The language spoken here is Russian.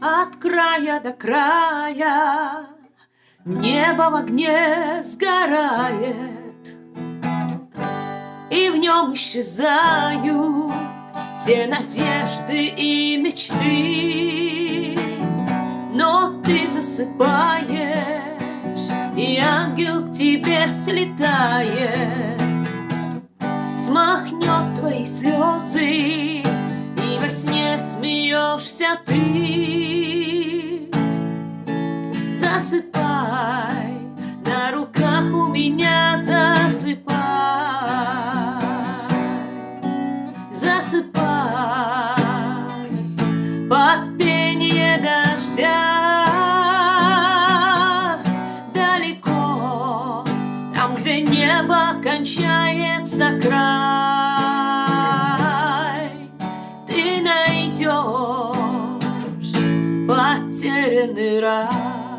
от края до края. Небо в огне сгорает, и в нем исчезают все надежды и мечты. Но ты засыпаешь, и ангел к тебе слетает, смахнет твои слезы, и во сне смеешься ты. Засыпай, на руках у меня засыпай. Засыпай под пение дождя. Далеко, там, где небо кончается край, ты найдешь потерянный рай.